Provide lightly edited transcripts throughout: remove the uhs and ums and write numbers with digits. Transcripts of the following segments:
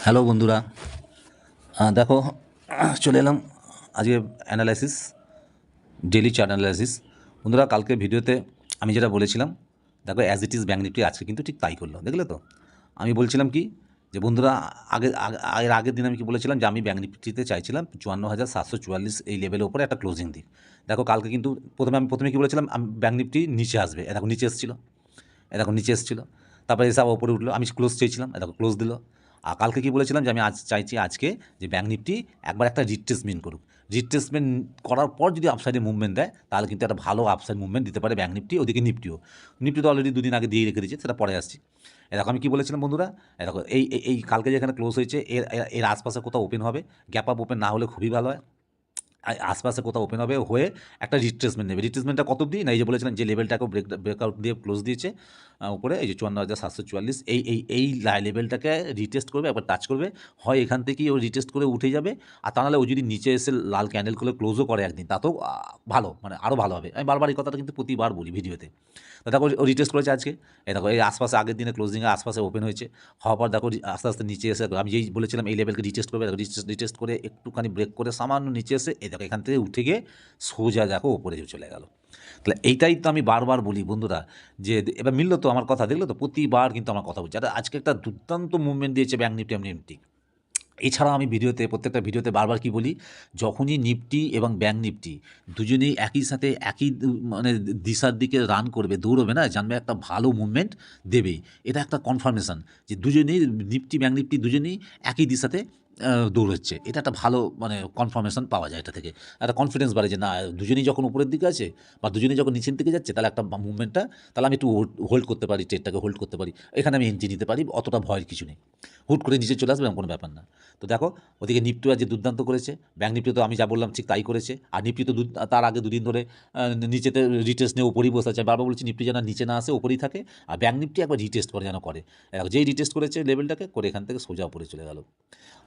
Hello বন্ধুরা, দেখো চলে এলাম আজকে অ্যানালাইসিস, ডেলি চার্ট অ্যানালাইসিস। বন্ধুরা, কালকে ভিডিওতে আমি যেটা বলেছিলাম, দেখো as it is bank Nifty আজকে কিন্তু ঠিক তাই করলো, দেখলে তো। আমি বলছিলাম কি, যে বন্ধুরা এর আগের দিন আমি কি বলেছিলাম, যে আমি ব্যাঙ্ক নিফটিতে চাইছিলাম 54,744 এই লেভেলের উপরে একটা ক্লোজিং দিক। দেখো কালকে কিন্তু প্রথমে কি বলেছিলাম, আমি ব্যাঙ্ক নিফটি নিচে আসবে, দেখো নিচে এসেছিলো, দেখো নিচে এসেছিলো, তারপরে এসে আবার ওপরে উঠলো, আমি ক্লোজ চেয়েছিলাম, দেখো ক্লোজ দিল। আর কালকে কী বলেছিলাম, যে আমি চাইছি আজকে যে ব্যাঙ্ক নিফটি একবার একটা রিট্রেসমেন্ট করুক। রিট্রেসমেন্ট করার পর যদি আপসাইডে মুভমেন্ট দেয়, তাহলে কিন্তু একটা ভালো আপসাইড মুভমেন্ট দিতে পারে ব্যাঙ্ক নিফটি, ওদিকে নিফটি তো অলরেডি দুদিন আগে দিয়ে রেখে দিয়েছে, সেটা পরে আসছি। এরকম আমি কী বলেছিলাম বন্ধুরা, দেখো এই কালকে যেখানে ক্লোজ হয়েছে এর আশপাশে কোথাও ওপেন হবে, গ্যাপ আপ ওপেন না হলে খুবই ভালো হয়। আশপাশে কোথাও ওপেন হবে, হয়ে একটা রিট্রেসমেন্ট নেবে। রিট্রেসমেন্টটা কত অবধি না, এই যে বলেছিলাম যে লেভেলটাকেও ব্রেকআউট দিয়ে ক্লোজ দিয়েছে উপরে, এই যে 54,744, এই লেভেলটাকে রিটেস্ট করবে, একবার টাচ করবে, হয় এখান থেকেই ও রিটেস্ট করে উঠে যাবে, আর তা নাহলে ও যদি নিচে এসে লাল ক্যান্ডেল করে ক্লোজও করে একদিন, তাতেও ভালো, মানে আরও ভালো হবে। আমি বারবার এই কথাটা কিন্তু প্রতিবার বলি ভিডিওতে। তো দেখো ও রিটেস্ট করেছে আজকে, এই দেখো এই আশপাশে আগের দিনে ক্লোজিংয়ের আশপাশে ওপেন হয়েছে, হওয়ার পর দেখো আস্তে আস্তে নিচে এসে, আমি যেই বলেছিলাম এই লেভেলকে রিটেস্ট করবে, রিটেস্ট করে একটুখানি ব্রেক করে সামান্য নিচে এসে, এই দেখো এখান থেকে উঠে গিয়ে সোজা দেখো ওপরে চলে গেল। তাহলে এইটাই তো আমি বারবার বলি বন্ধুরা, যে এবার মিললো তো আমার কথা, দেখলো তো, প্রতিবার কিন্তু আমার কথা বলছি। আর আজকে একটা দুর্দান্ত মুভমেন্ট দিয়েছে ব্যাঙ্ক নিফটি। এছাড়াও আমি প্রত্যেকটা ভিডিওতে বারবার কি বলি, যখনই নিফটি এবং ব্যাঙ্ক নিফটি দুজনেই একই সাথে একই মানে দিশার দিকে রান করবে, দৌড়বে না, জানবে একটা ভালো মুভমেন্ট দেবেই। এটা একটা কনফার্মেশন যে দুজনেই নিফটি ব্যাঙ্ক নিফটি দুজনেই একই দিশাতে দৌড়চ্ছে। এটা একটা ভালো মানে কনফার্মেশন পাওয়া যায় এটা থেকে, একটা কনফিডেন্স বাড়ে যে না, দুজনেই যখন উপরের দিকে আছে বা দুজনেই যখন নিচের দিকে যাচ্ছে, তাহলে একটা মুভমেন্টটা, তাহলে আমি একটু হোল্ড করতে পারি, ট্রেডটাকে হোল্ড করতে পারি, এখানে আমি এন্ট্রি নিতে পারি, অতটা ভয়ের কিছু নেই, হুট করে নিচে চলে আসবে এমন কোনো ব্যাপার না। তো দেখো ওদিকে নিফটিও আজ দুর্দান্ত করেছে, ব্যাঙ্ক নিফটি তো আমি যা বললাম ঠিক তাই করেছে। আর নিফটি তো তার আগে দুদিন ধরে নিচেতে রিটেস্ট নিয়ে ওপরেই বসে আছে। বারবার বলছি নিফটি যেন নিচে না আসে, ওপরেই থাকে, আর ব্যাঙ্ক নিফটি একবার রিটেস্ট করে যেন করে। যেই রিটেস্ট করেছে লেভেলটাকে করে, এখান থেকে সোজা উপরে চলে গেল।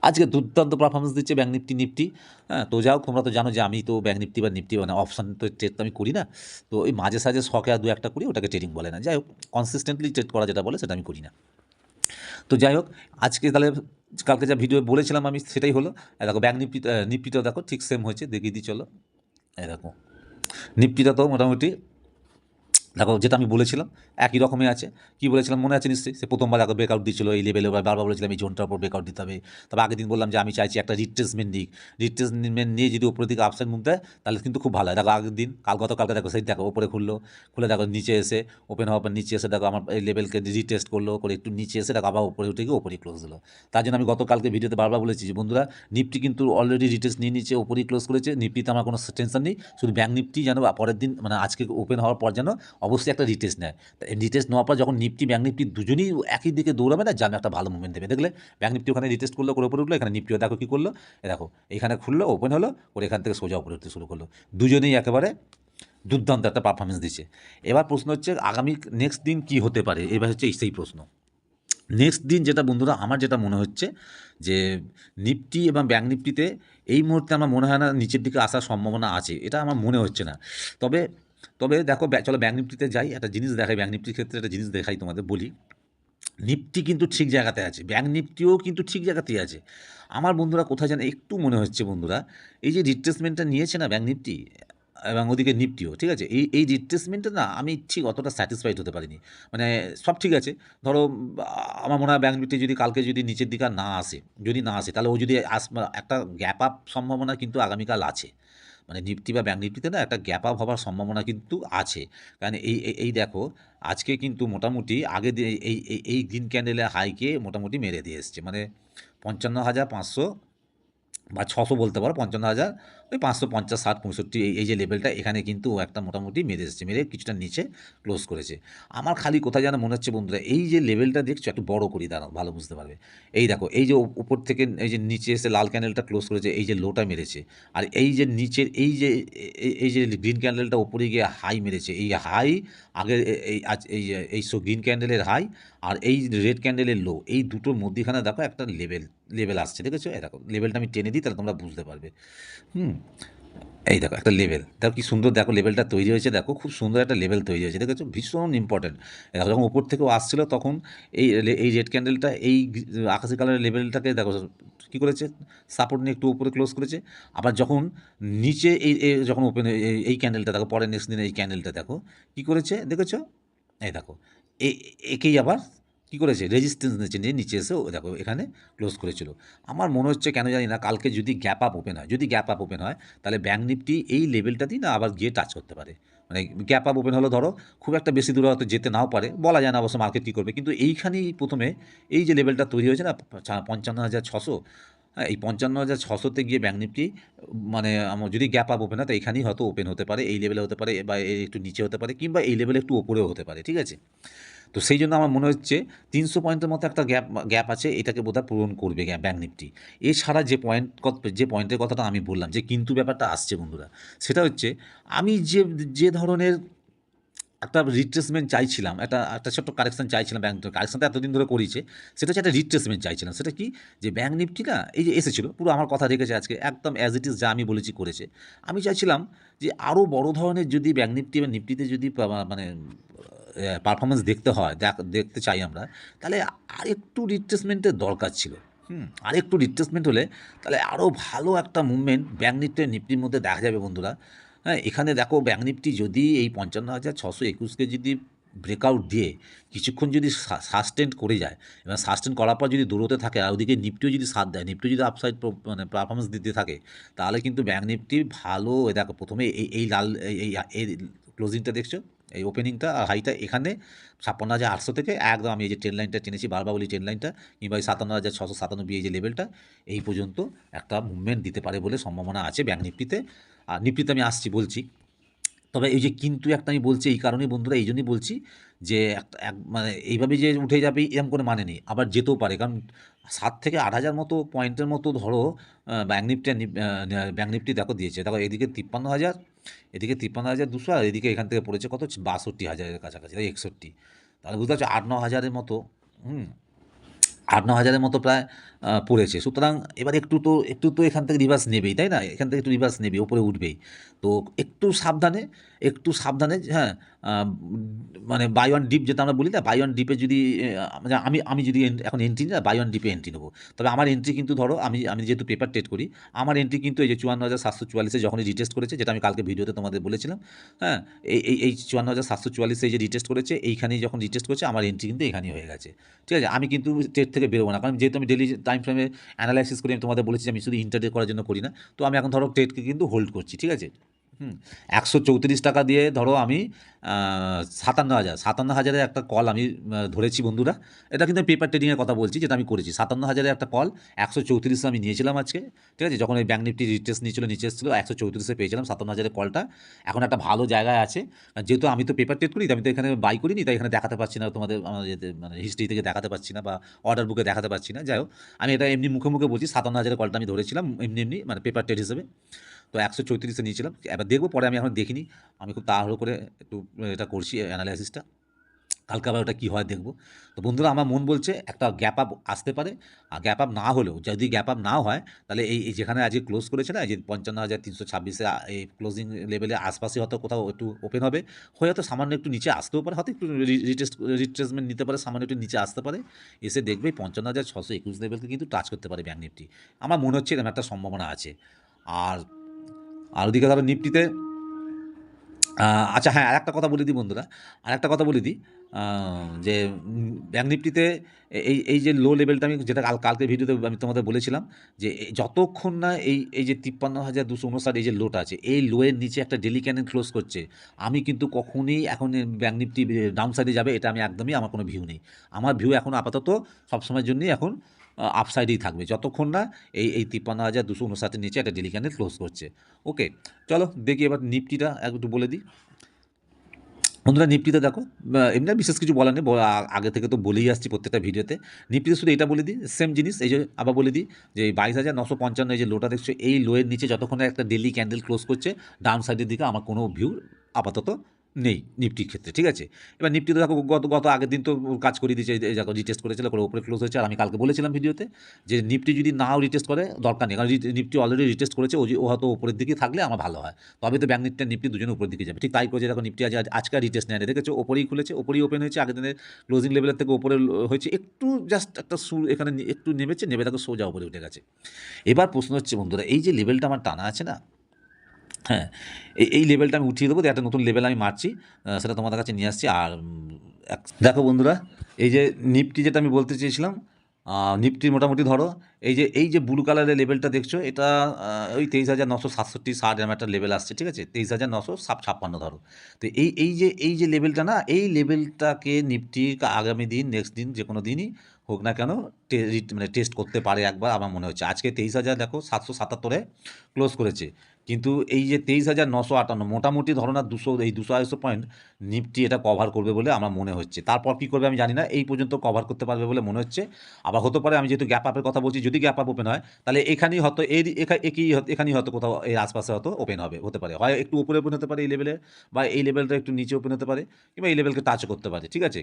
আজকে দুর্দান্ত পারফরমেন্স দিচ্ছে ব্যাঙ্ক নিফটি। হ্যাঁ, তো যাও, তোমরা তো জানো যে আমি তো ব্যাঙ্ক নিফটি বা নিফটি মানে অপশান তো ট্রেড তো আমি করি না। তো ওই মাঝে সাঝে শখে আর দু একটা করি, ওটাকে ট্রেডিং বলে না। যাই হোক, কনসিস্টেন্টলি ট্রেড করা যেটা বলে সেটা আমি করি না। তো যাই হোক, আজকে তাহলে কালকে যা ভিডিও বলেছিলাম আমি সেটাই হলো। দেখো ব্যাঙ্ক নিফটিটাও দেখো ঠিক সেম হয়েছে, দেখিয়ে দিই চলো। দেখো নিফটিটা তো মোটামুটি দেখো যেটা আমি বলেছিলাম একই রকমই আছে। কি বলেছিলাম মনে আছে নিশ্চয়ই, সে প্রথমবার দেখো ব্রেকআউট দিচ্ছিল এই লেভেলে, বারবার বলেছিলাম এই জোনটার উপর ব্রেকআউট দিতে হবে। তবে আগের দিন বললাম যে আমি চাইছি একটা রিট্রেসমেন্ট দিক, রিট্রেসমেন্ট নিয়ে যদি উপরের দিকে আপসাইড মুভ দেয়, তাহলে কিন্তু খুব ভালো হয়। দেখো আগের দিন গতকালকে দেখো সেই দেখো উপরে খুলে দেখো নিচে এসে ওপেন হওয়ার পর নিচে এসে দেখো আমার এই লেভেলকে রিটেস্ট করলো, করে একটু নিচে এসে দেখো আবার উপরে উঠে গিয়ে ওপরেই ক্লোজ দিলো। তার জন্য আমি গতকালকে ভিডিওতে বারবার বলেছি যে বন্ধুরা, নিফটি কিন্তু অলরেডি রিটেস্ট নিয়ে নিচে ওপরেই ক্লোজ করেছে, নিফটিতে আমার কোনো টেনশন নেই। শুধু ব্যাঙ্ক নিফটি যেন পরের দিন মানে আজকে ওপেন হওয়ার পর যেন অবশ্যই একটা রিটেস্ট নেয়। রিটেস্ট নেওয়ার পর যখন নিফটি ব্যাঙ্ক নিফটি দুজনেই একই দিকে দৌড়াবে না, জানো একটা ভালো মুভমেন্ট দেবে। দেখলে ব্যাঙ্ক নিফটি ওখানে রিটেস্ট করলো, করে উপরে উঠলো, এখানে নিফটিও দেখো কী করলো, দেখো এখানে খুললো, ওপেন হলো, করে এখান থেকে সোজা উপরে উঠতে শুরু করলো। দুজনেই একেবারে দুর্দান্ত একটা পারফরমেন্স দিচ্ছে। এবার প্রশ্ন হচ্ছে আগামী নেক্সট দিন কি হতে পারে, এবার হচ্ছে সেই প্রশ্ন। নেক্সট দিন যেটা বন্ধুরা আমার যেটা মনে হচ্ছে, যে নিফটি এবং ব্যাঙ্ক নিফটিতে এই মুহূর্তে আমার মনে হয় না নিচের দিকে আসার সম্ভাবনা আছে, এটা আমার মনে হচ্ছে না। তবে তবে দেখো চলো ব্যাঙ্ক নিফটিতে যাই, একটা জিনিস দেখাই, ব্যাঙ্ক নিফটির ক্ষেত্রে একটা জিনিস দেখাই তোমাদের বলি। নিফটি কিন্তু ঠিক জায়গাতে আছে, ব্যাঙ্ক নিফটিও কিন্তু ঠিক জায়গাতেই আছে। আমার বন্ধুরা কোথায় যেন একটু মনে হচ্ছে বন্ধুরা, এই যে রিট্রেসমেন্টটা নিয়েছে না ব্যাঙ্ক নিফটি এবং ওদিকে নিফটিও, ঠিক আছে, এই রিট্রেসমেন্টে না আমি ঠিক অতটা স্যাটিসফাইড হতে পারিনি। মানে সব ঠিক আছে, ধরো আমার মনে হয় ব্যাঙ্ক নিফটি যদি কালকে যদি নিচের দিকে না আসে, তাহলে ও যদি একটা গ্যাপ আপ সম্ভাবনা কিন্তু আগামীকাল আছে। মানে নিফটি বা ব্যাঙ্ক নিফটিতে না একটা গ্যাপ আপ হওয়ার সম্ভাবনা কিন্তু আছে। কারণ এই দেখো আজকে কিন্তু মোটামুটি আগে এই গ্রিন ক্যান্ডেলের হাইকে মোটামুটি মেরে দিয়ে এসছে, মানে 55,500 বা 600 বলতে পারো, 55,000 ওই 550, 60, 65 এই যে লেভেলটা, এখানে কিন্তু ও একটা মোটামুটি মেরে এসেছে, মেরে কিছুটা নিচে ক্লোজ করেছে। আমার খালি কোথায় যেন মনে হচ্ছে বন্ধুরা, এই যে লেভেলটা দেখছো একটু বড় করি দাঁড়াও, ভালো বুঝতে পারবে। এই দেখো এই যে উপর থেকে এই যে নিচে এসে লাল ক্যান্ডেলটা ক্লোজ করেছে, এই যে লোটা মেরেছে, আর এই যে নিচের এই যে গ্রিন ক্যান্ডেলটা উপরে গিয়ে হাই মেরেছে, এই হাই আগে এই গ্রিন ক্যান্ডেলের হাই আর এই রেড ক্যান্ডেলের লো, এই দুটোর মধ্যেখানে দেখো একটা লেভেল আসছে, দেখেছো? দেখো লেভেলটা আমি টেনে দিই, তাহলে তোমরা বুঝতে পারবে। হুম, এই দেখো একটা লেভেল, দেখো কি সুন্দর, দেখো লেভেলটা তৈরি হয়েছে, দেখো খুব সুন্দর একটা লেভেল তৈরি হয়েছে, দেখেছো ভীষণ ইম্পর্টেন্ট। দেখো যখন ওপর থেকেও আসছিল তখন এই রেড ক্যান্ডেলটা এই আকাশি কালারের লেভেলটাকে দেখো কী করেছে, সাপোর্ট নিয়ে একটু উপরে ক্লোজ করেছে। আবার যখন নিচে যখন ওপেন এই ক্যান্ডেলটা দেখো, পরের নেক্সট দিনে এই ক্যান্ডেলটা দেখো কী করেছে, দেখেছো, এই দেখো একেই আবার কী করেছে, রেজিস্ট্যান্স নিচে নিয়ে নিচে এসে দেখো এখানে ক্লোজ করেছিল। আমার মনে হচ্ছে কেন জানি না, কালকে যদি গ্যাপ আপ ওপেন হয়, যদি গ্যাপ আপ ওপেন হয় তাহলে ব্যাঙ্ক নিফটি এই লেভেলটাতেই না আবার গিয়ে টাচ করতে পারে। মানে গ্যাপ আপ ওপেন হলো ধরো, খুব একটা বেশি দূরে হয়তো যেতে নাও পারে, বলা যায় না অবশ্য মার্কেট কী করবে, কিন্তু এইখানেই প্রথমে এই যে লেভেলটা তৈরি হয়েছে না 55,600, হ্যাঁ এই 55,600তে গিয়ে ব্যাঙ্ক নিফটি মানে আমার যদি গ্যাপ আপ ওপেন হয় তো এখানেই হয়তো ওপেন হতে পারে, এই লেভেলে হতে পারে বা এর একটু নিচে হতে পারে, কিংবা এই লেভেলে একটু ওপরেও হতে পারে, ঠিক আছে। তো সেই জন্য আমার মনে হচ্ছে 300 পয়েন্টের মতো একটা গ্যাপ আছে, এটাকে বোধহয় পূরণ করবে ব্যাঙ্ক নিফটি। এছাড়া যে পয়েন্টের কথাটা আমি বললাম, যে কিন্তু ব্যাপারটা আসছে বন্ধুরা, সেটা হচ্ছে আমি যে ধরনের একটা রিট্রেসমেন্ট চাইছিলাম, একটা একটা ছোট্ট কারেকশন চাইছিলাম, ব্যাঙ্ক কারেকশনটা এতদিন ধরে করেছে, সেটা হচ্ছে একটা রিট্রেসমেন্ট চাইছিলাম। সেটা কি, যে ব্যাঙ্ক নিফটি না এই যে এসেছিলো পুরো আমার কথা রেখেছে আজকে একদম অ্যাজ ইট ইজ, যা আমি বলেছি করেছে। আমি চাইছিলাম যে আরও বড় ধরনের যদি ব্যাঙ্ক নিফটি বা নিফটিতে যদি মানে পারফরমেন্স দেখতে হয়, দেখতে চাই আমরা, তাহলে আরেকটু রিট্রেসমেন্টের দরকার ছিল। আরেকটু রিট্রেসমেন্ট হলে তাহলে আরও ভালো একটা মুভমেন্ট ব্যাঙ্ক নিফটির মধ্যে দেখা যাবে বন্ধুরা। হ্যাঁ এখানে দেখো ব্যাঙ্ক নিফটি যদি এই 55,621কে যদি ব্রেকআউট দিয়ে কিছুক্ষণ যদি সাস্টেন করে যায়, এবং সাস্টেন করার পর যদি দূরতে থাকে, আর ওদিকে নিফটিও যদি সাথ দেয়, নিফটি যদি আপসাইড মানে পারফরমেন্স দিতে থাকে, তাহলে কিন্তু ব্যাঙ্ক নিফটি ভালো। দেখো প্রথমে এই লাল এই ক্লোজিংটা দেখছো, এই ওপেনিংটা আর হাইটা এখানে 56,800 থেকে একদম আমি এই যে ট্রেন লাইনটা টেনেছি, বারবার বলি ট্রেন লাইনটা, কিংবা এই 57,697 এই যে লেভেলটা, এই পর্যন্ত একটা মুভমেন্ট দিতে পারে বলে সম্ভাবনা আছে ব্যাঙ্ক নিফটিতে। আর নিফটিতে আমি আসছি বলছি, তবে এই যে কিন্তু একটা আমি বলছি এই কারণেই বন্ধুরা, এই জন্যই বলছি যে একটা মানে এইভাবে যে উঠে যাবে এরকম কোনো মানে নেই, আবার যেতেও পারে, কারণ 7 থেকে 8,000 মতো পয়েন্টের মতো ধরো ব্যাঙ্ক নিফটি ব্যাঙ্ক নিফটি দেখো দিয়েছে, দেখো এদিকে 53,000, এদিকে 53,200, আর এদিকে এখান থেকে পড়েছে কত 62,000-এর কাছাকাছি, তাই 61, তাহলে বুঝতে পারছো 8-9 হাজারের মতো, 8-9 হাজারের মতো প্রায় পড়েছে। সুতরাং এবার একটু তো এখান থেকে রিভার্স নেবেই, তাই না, এখান থেকে একটু রিভার্স নেবে, উপরে উঠবেই। তো একটু সাবধানে, হ্যাঁ। মানে বাই ওয়ান ডিপ যেটা আমরা বলি না, বাই ওয়ান ডিপে যদি মানে আমি যদি এখন এন্ট্রি না, বাই ওয়ান ডিপে এন্ট্রি নেবো। তবে আমার এন্ট্রি কিন্তু ধরো আমি যেহেতু পেপার ট্রেড করি, আমার এন্ট্রি কিন্তু এই যে 54,744-এ যখনই রিটেস্ট করেছে, যেটা আমি কালকে ভিডিওতে তোমাদের বলেছিলাম, হ্যাঁ। এই 54,744-এ যে রিটেস্ট করেছে, এইখানেই যখন রিটেস্ট করেছে আমার এন্ট্রি কিন্তু এখানেই হয়ে গেছে, ঠিক আছে। আমি কিন্তু ট্রেড থেকে বেরোবো না, কারণ যেহেতু আমি ডেলি টাইম ফ্রেমে অ্যানালাইসিস করি, আমি তোমাদের বলেছি যে আমি শুধু ইন্টারডে করার জন্য করি না। তো আমি এখন ধরো ট্রেডকে কিন্তু হোল্ড করছি, ঠিক আছে। 134 টাকা দিয়ে ধরো আমি 57,000 একটা কল আমি ধরেছি বন্ধুরা। এটা কিন্তু পেপার ট্রেডিংয়ের কথা বলছি, যেটা আমি করেছি। 57,000-এর একটা কল 134-এ আমি নিয়েছিলাম আজকে, ঠিক আছে। যখন ওই ব্যাঙ্ক নিফটি রিটেস্ট নিয়েছিল, নিচে এসেছিলো 134-এ পেয়েছিলাম 57,000-এর কলটা। এখন একটা ভালো জায়গায় আছে, যেহেতু আমি তো পেপার ট্রেড করি, আমি তো এখানে বাই করিনি, তাই এখানে দেখাতে পারছি না তোমাদের, আমার মানে হিস্ট্রি থেকে দেখাতে পারছি না, বা অর্ডার বুকে দেখাতে পারছি না। যাই হোক, আমি এটা এমনি মুখে মুখে বলছি, 57,000-এর কলটা আমি ধরেছিলাম এমনি মানে পেপার ট্রেড হিসেবে। তো 134-এ নিয়েছিলাম, এবার দেখবো পরে, আমি এখন দেখিনি, আমি খুব তাড়াহুড়ো করে একটু এটা করছি অ্যানালাইসিসটা, কালকে আবার ওটা কী হয় দেখব। তো বন্ধুরা আমার মন বলছে একটা গ্যাপ আপ আসতে পারে, আর গ্যাপ আপ না হলেও, যদি গ্যাপ আপ নাও হয়, তাহলে এই যেখানে আজকে ক্লোজ করেছে না, এই যে 55,326-এ এই ক্লোজিং লেভেলের আশপাশে হয়তো কোথাও একটু ওপেন হবে, হয়ে হয়তো সামান্য একটু নিচে আসতেও পারে, হয়তো একটু রিট্রেসমেন্ট নিতে পারে, সামান্য একটু নিচে আসতে পারে, এসে দেখবে 55,621 লেভেলকে কিন্তু টাচ করতে পারে ব্যাঙ্ক নিফটি। আমার মনে হচ্ছে এরকম একটা সম্ভাবনা আছে। আর আর ওদিকে ধরো নিফটিতে, আচ্ছা হ্যাঁ, আরেকটা কথা বলে দিই বন্ধুরা, আরেকটা কথা বলে দিই, যে ব্যাঙ্ক নিফটিতে এই যে লো লেভেলটা, আমি যেটা কালকে ভিডিওতে আমি তোমাদের বলেছিলাম, যে যতক্ষণ না এই যে 53,259 এই যে লোটা আছে, এই লোয়ের নিচে একটা ডেলি ক্যান্ডেল ক্লোজ করছে, আমি কিন্তু কখনোই এখন ব্যাঙ্ক নিফটি ডাউন সাইডে যাবে, এটা আমি একদমই, আমার কোনো ভিউ নেই। আমার ভিউ এখন আপাতত সবসময়ের জন্যই এখন আপসাইডেই থাকবে, যতক্ষণ না এই 53,259-এর নিচে একটা ডেলি ক্যান্ডেল ক্লোজ করছে। ওকে, চলো দেখি এবার নিফটিটা একটু বলে দিই বন্ধুরা। নিফটিতে দেখো এমনি আর বিশেষ কিছু বলার নেই, আগে থেকে তো বলেই আসছি প্রত্যেকটা ভিডিওতে। নিফটিতে শুধু এটা বলে দিই, সেম জিনিস, এই যে আবার বলে দিই, যে এই 22,955 এই যে লোটা দেখছো, এই লোয়ের নিচে যতক্ষণ একটা ডেলি ক্যান্ডেল ক্লোজ করছে ডাউন সাইডের দিকে, আমার কোনো ভিউ আপাতত নেই নিফটির ক্ষেত্রে, ঠিক আছে? এবার নিফটি তো দেখো গত আগের দিন তো কাজ করিয়ে দিয়েছে, এই দেখো রিটেস্ট করেছিল, করে উপরে ক্লোজ হয়েছে। আর আমি কালকে বলেছিলাম ভিডিওতে যে নিফটি যদি নাও রিটেস্ট করে দরকার নেই, কারণ নিফটি অলরেডি রিটেস্ট করেছে, ও হয়তো উপরের দিকে থাকলে আমার ভালো হয়, তবে তো ব্যাঙ্ক নিফটি আর নিফটি দুজনে উপরের দিকে যাবে। ঠিক তাই করেছে, দেখো নিফটি আজকে রিটেস্ট নেয়, দেখেছো ওপরেই খুলেছে, ওপরেই ওপেন হয়েছে, আগের দিনের ক্লোজিং লেভেলের থেকে ওপরে হয়েছে, একটু জাস্ট একটা এখানে একটু নেমেছে, নেমে দেখো সোজা উপরে উঠে গেছে। এবার প্রশ্ন হচ্ছে বন্ধুরা, এই যে লেভেলটা আমার টানা আছে না, হ্যাঁ, এই লেভেলটা আমি উঠিয়ে দেবো, দিয়ে একটা নতুন লেভেল আমি মারছি, সেটা তোমাদের কাছে নিয়ে আসছি। আর দেখো বন্ধুরা, এই যে নিফটি যেটা আমি বলতে চেয়েছিলাম, নিফটির মোটামুটি ধরো এই যে ব্লু কালারের লেভেলটা দেখছো, এটা ওই 23,967 ষাট এরম একটা লেভেল আসছে, ঠিক আছে? 23,956 ধরো। তো এই যে লেভেলটা না, এই লেভেলটাকে নিফটি আগামী দিন, নেক্সট দিন, যে কোনো দিনই হোক না কেন, মানে টেস্ট করতে পারে একবার, আমার মনে হচ্ছে। আজকে 23,000 দেখো 777-এ ক্লোজ করেছে, কিন্তু এই যে 23,958 মোটামুটি ধরো না 200-250 পয়েন্ট নিফটি এটা কভার করবে বলে আমার মনে হচ্ছে। তারপর কী করবে আমি জানি না, এই পর্যন্ত কভার করতে পারবে বলে মনে হচ্ছে। আবার হতে পারে, আমি যেহেতু গ্যাপ আপের কথা বলছি, যদি গ্যাপ আপ ওপেন হয় তাহলে এখানেই হয়তো এখানেই হয়তো কোথাও এর আশপাশে হয়তো ওপেন হতে পারে, হয় একটু উপরে ওপেন হতে পারে এই লেভেলে, বা এই লেভেলটা একটু নিচে ওপেন হতে পারে, কিংবা এই লেভেলকে টাচও করতে পারে, ঠিক আছে?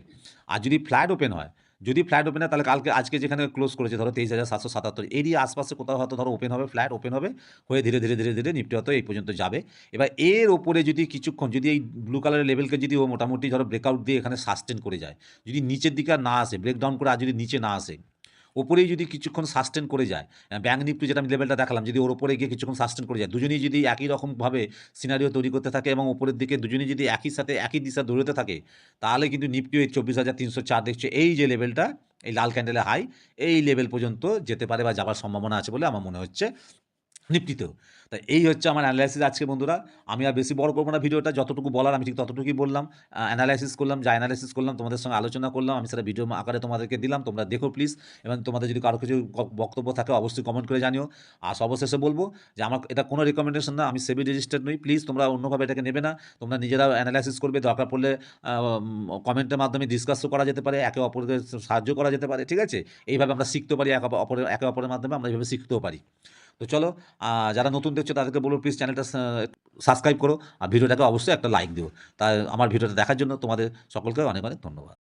আর যদি ফ্ল্যাট ওপেন হয়, তাহলে আজকে যেখানে ক্লোজ করেছে ধরো 23,777, এরই আশপাশে কোথাও হয়তো ধরো ওপেন হবে, ফ্ল্যাট ওপেন হবে, হয়ে ধীরে ধীরে ধীরে ধীরে নিফটি হয়তো এই পর্যন্ত যাবে। এবার এর ওপরে যদি কিছুক্ষণ, যদি এই ব্লু কালারের লেভেলকে যদি ও মোটামুটি ধরো ব্রেকআউট দিয়ে এখানে সাস্টেন করে যায়, যদি নিচের দিকে আর না আসে, ব্রেকডাউন করে আর যদি নিচে না আসে, ওপরেই যদি কিছুক্ষণ সাস্টেন করে যায়, ব্যাঙ্ক নিফটি যেটা আমি লেভেলটা দেখালাম, যদি ওর ওপরে গিয়ে কিছুক্ষণ সাস্টেন করে যায়, দুজনেই যদি একই রকমভাবে সিনারিও তৈরি করতে থাকে এবং ওপরের দিকে দুজনেই যদি একই সাথে একই দিশা দৌড়তে থাকে, তাহলে কিন্তু নিফটিও এই 24,304 দেখছে, এই যে লেভেলটা, এই লাল ক্যান্ডেলের হাই, এই লেভেল পর্যন্ত যেতে পারে বা যাবার সম্ভাবনা আছে বলে আমার মনে হচ্ছে নিফটিতেও। তাই এই হচ্ছে আমার অ্যানালাইসিস আজকে বন্ধুরা। আমি আর বেশি বড় করবো না ভিডিওটা, যতটুকু বলার আমি ঠিক ততটুকুই বললাম। অ্যানালাইসিস করলাম, যা অ্যানালাইসিস করলাম তোমাদের সঙ্গে আলোচনা করলাম, আমি সেটা ভিডিও আকারে তোমাদেরকে দিলাম, তোমরা দেখো প্লিজ। এবং তোমাদের যদি কারো কিছু বক্তব্য থাকে অবশ্যই কমেন্ট করে জানিও। আর সর্বশেষে বলবো যে আমার এটা কোনো রিকমেন্ডেশন না, আমি সেবি রেজিস্টার্ড নই, প্লিজ তোমরা অন্যভাবে এটাকে নেবে না। তোমরা নিজেরাও অ্যানালাইসিস করবে, দরকার পড়লে কমেন্টের মাধ্যমে ডিসকাসও করা যেতে পারে, একে অপরকে সাহায্য করা যেতে পারে, ঠিক আছে? এইভাবে আমরা শিখতে পারি, একে অপরের মাধ্যমে আমরা এইভাবে শিখতেও পারি। তো চলো, যারা নতুন দেখছো তাদেরকে বলবো প্লিজ চ্যানেলটা সাবস্ক্রাইব করো, আর ভিডিওটাকে অবশ্যই একটা লাইক দিও। তাই আমার ভিডিওটা দেখার জন্য তোমাদের সকলকে অনেক অনেক ধন্যবাদ।